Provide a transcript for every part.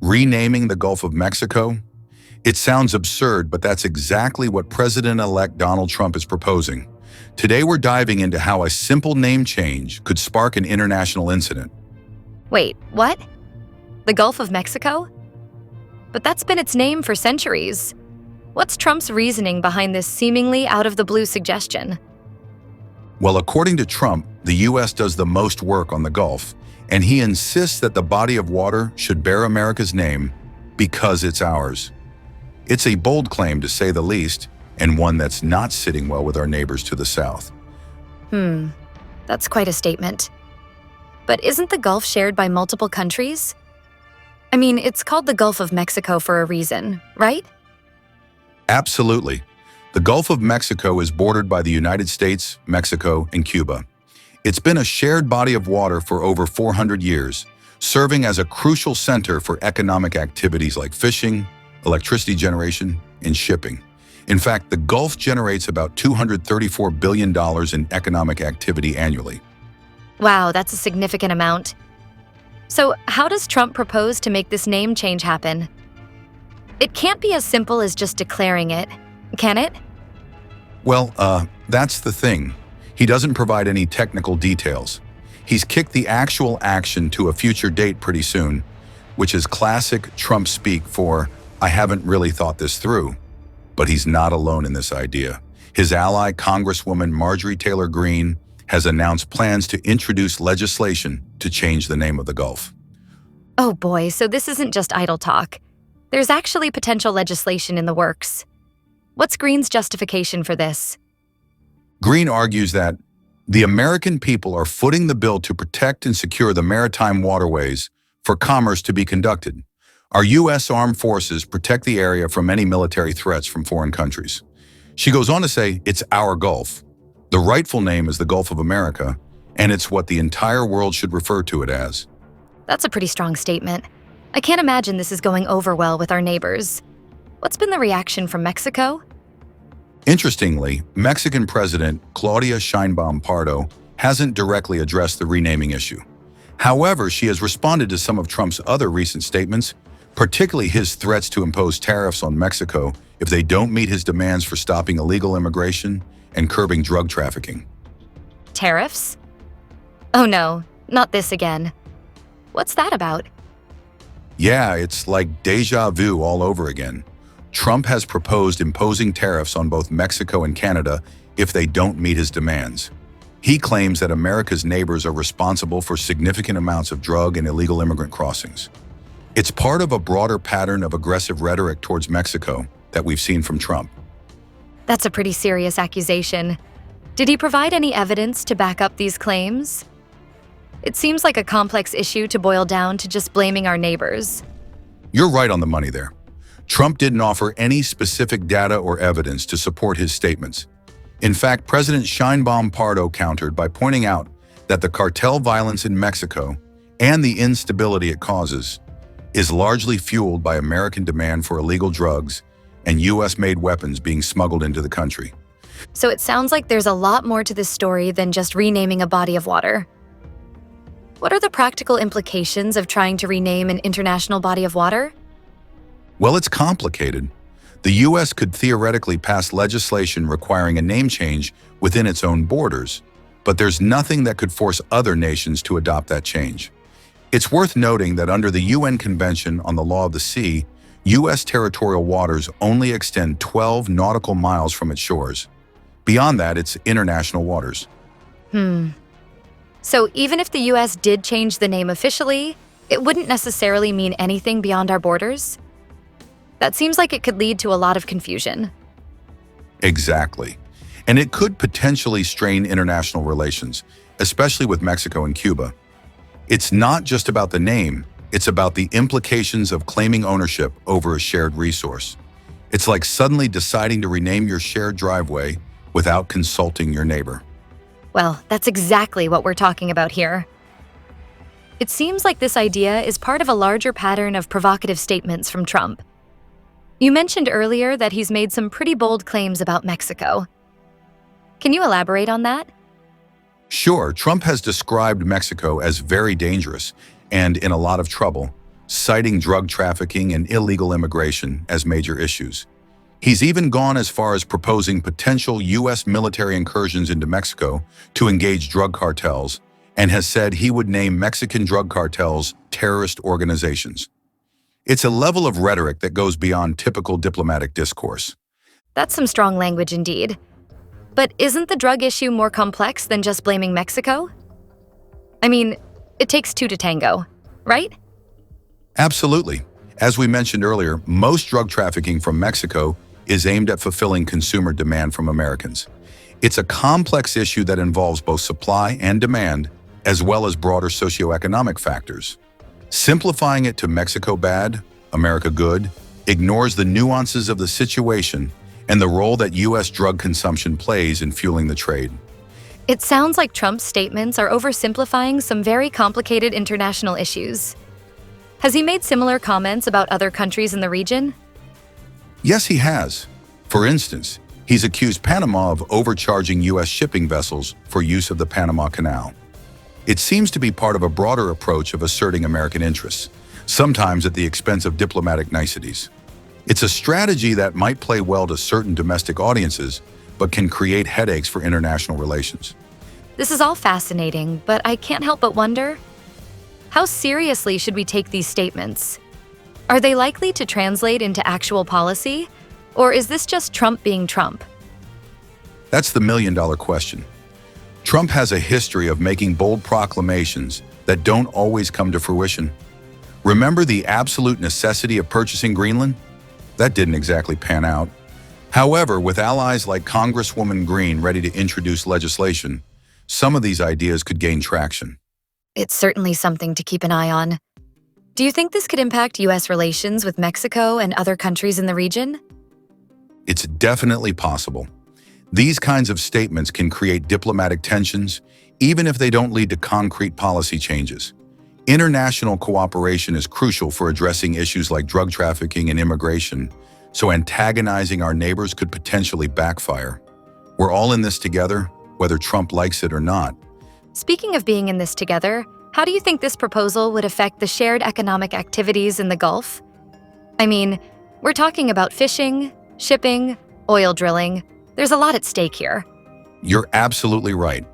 Renaming the Gulf of Mexico? It sounds absurd, but that's exactly what President-elect Donald Trump is proposing. Today we're diving into how a simple name change could spark an international incident. Wait, what? The Gulf of Mexico? But that's been its name for centuries. What's Trump's reasoning behind this seemingly out-of-the-blue suggestion? Well, according to Trump, the U.S. does the most work on the Gulf, and he insists that the body of water should bear America's name because it's ours. It's a bold claim, to say the least, and one that's not sitting well with our neighbors to the south. That's quite a statement. But isn't the Gulf shared by multiple countries? I mean, it's called the Gulf of Mexico for a reason, right? Absolutely. The Gulf of Mexico is bordered by the United States, Mexico, and Cuba. It's been a shared body of water for over 400 years, serving as a crucial center for economic activities like fishing, electricity generation, and shipping. In fact, the Gulf generates about $234 billion in economic activity annually. Wow, that's a significant amount. So how does Trump propose to make this name change happen? It can't be as simple as just declaring it, can it? Well, that's the thing. He doesn't provide any technical details. He's kicked the actual action to a future date pretty soon, which is classic Trump speak for, "I haven't really thought this through." But he's not alone in this idea. His ally, Congresswoman Marjorie Taylor Greene, has announced plans to introduce legislation to change the name of the Gulf. Oh boy, so this isn't just idle talk. There's actually potential legislation in the works. What's Greene's justification for this? Greene argues that the American people are footing the bill to protect and secure the maritime waterways for commerce to be conducted. Our U.S. armed forces protect the area from any military threats from foreign countries. She goes on to say, it's our Gulf. The rightful name is the Gulf of America, and it's what the entire world should refer to it as. That's a pretty strong statement. I can't imagine this is going over well with our neighbors. What's been the reaction from Mexico? Interestingly, Mexican President Claudia Sheinbaum Pardo hasn't directly addressed the renaming issue. However, she has responded to some of Trump's other recent statements, particularly his threats to impose tariffs on Mexico if they don't meet his demands for stopping illegal immigration and curbing drug trafficking. Tariffs? Oh no, not this again. What's that about? Yeah, it's like deja vu all over again. Trump has proposed imposing tariffs on both Mexico and Canada if they don't meet his demands. He claims that America's neighbors are responsible for significant amounts of drug and illegal immigrant crossings. It's part of a broader pattern of aggressive rhetoric towards Mexico that we've seen from Trump. That's a pretty serious accusation. Did he provide any evidence to back up these claims? It seems like a complex issue to boil down to just blaming our neighbors. You're right on the money there. Trump didn't offer any specific data or evidence to support his statements. In fact, President Sheinbaum Pardo countered by pointing out that the cartel violence in Mexico and the instability it causes is largely fueled by American demand for illegal drugs and U.S.-made weapons being smuggled into the country. So it sounds like there's a lot more to this story than just renaming a body of water. What are the practical implications of trying to rename an international body of water? Well, it's complicated. The U.S. could theoretically pass legislation requiring a name change within its own borders, but there's nothing that could force other nations to adopt that change. It's worth noting that under the UN Convention on the Law of the Sea, U.S. territorial waters only extend 12 nautical miles from its shores. Beyond that, it's international waters. So even if the U.S. did change the name officially, it wouldn't necessarily mean anything beyond our borders? That seems like it could lead to a lot of confusion. Exactly. And it could potentially strain international relations, especially with Mexico and Cuba. It's not just about the name, it's about the implications of claiming ownership over a shared resource. It's like suddenly deciding to rename your shared driveway without consulting your neighbor. Well, that's exactly what we're talking about here. It seems like this idea is part of a larger pattern of provocative statements from Trump. You mentioned earlier that he's made some pretty bold claims about Mexico. Can you elaborate on that? Sure, Trump has described Mexico as very dangerous and in a lot of trouble, citing drug trafficking and illegal immigration as major issues. He's even gone as far as proposing potential U.S. military incursions into Mexico to engage drug cartels, and has said he would name Mexican drug cartels terrorist organizations. It's a level of rhetoric that goes beyond typical diplomatic discourse. That's some strong language indeed. But isn't the drug issue more complex than just blaming Mexico? I mean, it takes two to tango, right? Absolutely. As we mentioned earlier, most drug trafficking from Mexico is aimed at fulfilling consumer demand from Americans. It's a complex issue that involves both supply and demand, as well as broader socioeconomic factors. Simplifying it to Mexico bad, America good, ignores the nuances of the situation and the role that U.S. drug consumption plays in fueling the trade. It sounds like Trump's statements are oversimplifying some very complicated international issues. Has he made similar comments about other countries in the region? Yes, he has. For instance, he's accused Panama of overcharging U.S. shipping vessels for use of the Panama Canal. It seems to be part of a broader approach of asserting American interests, sometimes at the expense of diplomatic niceties. It's a strategy that might play well to certain domestic audiences, but can create headaches for international relations. This is all fascinating, but I can't help but wonder, how seriously should we take these statements? Are they likely to translate into actual policy? Or is this just Trump being Trump? That's the million-dollar question. Trump has a history of making bold proclamations that don't always come to fruition. Remember the absolute necessity of purchasing Greenland? That didn't exactly pan out. However, with allies like Congresswoman Green ready to introduce legislation, some of these ideas could gain traction. It's certainly something to keep an eye on. Do you think this could impact U.S. relations with Mexico and other countries in the region? It's definitely possible. These kinds of statements can create diplomatic tensions, even if they don't lead to concrete policy changes. International cooperation is crucial for addressing issues like drug trafficking and immigration, so antagonizing our neighbors could potentially backfire. We're all in this together, whether Trump likes it or not. Speaking of being in this together, how do you think this proposal would affect the shared economic activities in the Gulf? I mean, we're talking about fishing, shipping, oil drilling. There's a lot at stake here. You're absolutely right.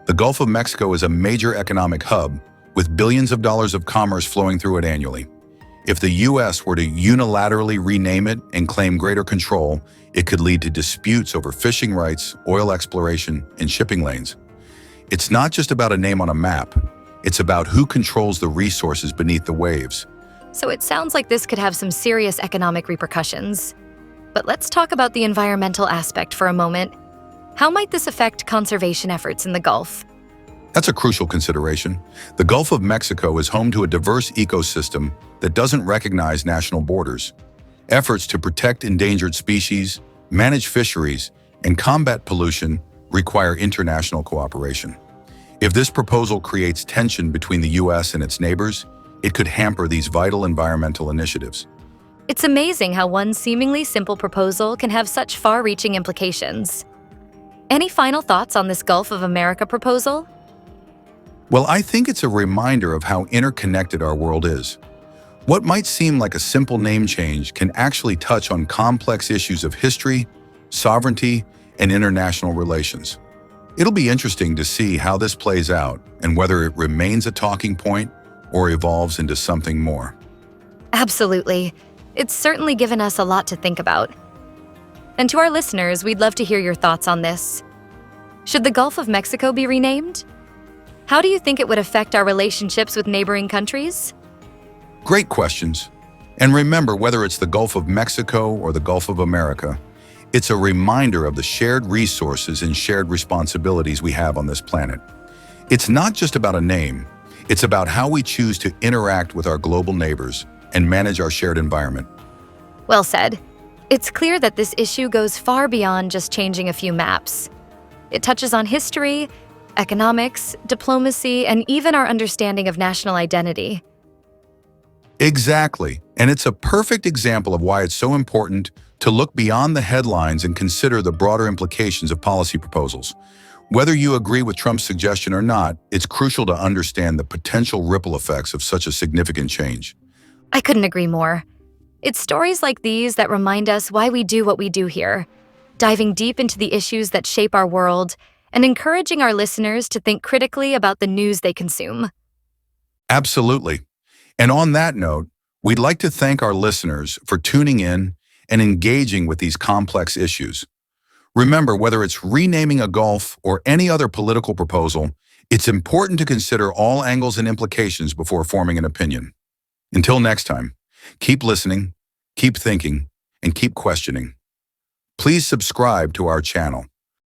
The Gulf of Mexico is a major economic hub, with billions of dollars of commerce flowing through it annually. If the U.S. were to unilaterally rename it and claim greater control, it could lead to disputes over fishing rights, oil exploration, and shipping lanes. It's not just about a name on a map. It's about who controls the resources beneath the waves. So it sounds like this could have some serious economic repercussions. But let's talk about the environmental aspect for a moment. How might this affect conservation efforts in the Gulf? That's a crucial consideration. The Gulf of Mexico is home to a diverse ecosystem that doesn't recognize national borders. Efforts to protect endangered species, manage fisheries, and combat pollution require international cooperation. If this proposal creates tension between the U.S. and its neighbors, it could hamper these vital environmental initiatives. It's amazing how one seemingly simple proposal can have such far-reaching implications. Any final thoughts on this Gulf of America proposal? Well, I think it's a reminder of how interconnected our world is. What might seem like a simple name change can actually touch on complex issues of history, sovereignty, and international relations. It'll be interesting to see how this plays out and whether it remains a talking point or evolves into something more. Absolutely. It's certainly given us a lot to think about. And to our listeners, we'd love to hear your thoughts on this. Should the Gulf of Mexico be renamed? How do you think it would affect our relationships with neighboring countries? Great questions. And remember, whether it's the Gulf of Mexico or the Gulf of America, it's a reminder of the shared resources and shared responsibilities we have on this planet. It's not just about a name. It's about how we choose to interact with our global neighbors and manage our shared environment. Well said. It's clear that this issue goes far beyond just changing a few maps. It touches on history, economics, diplomacy, and even our understanding of national identity. Exactly. And it's a perfect example of why it's so important to look beyond the headlines and consider the broader implications of policy proposals. Whether you agree with Trump's suggestion or not, it's crucial to understand the potential ripple effects of such a significant change. I couldn't agree more. It's stories like these that remind us why we do what we do here, diving deep into the issues that shape our world and encouraging our listeners to think critically about the news they consume. Absolutely. And on that note, we'd like to thank our listeners for tuning in and engaging with these complex issues. Remember, whether it's renaming a Gulf or any other political proposal, it's important to consider all angles and implications before forming an opinion. Until next time, keep listening, keep thinking, and keep questioning. Please subscribe to our channel.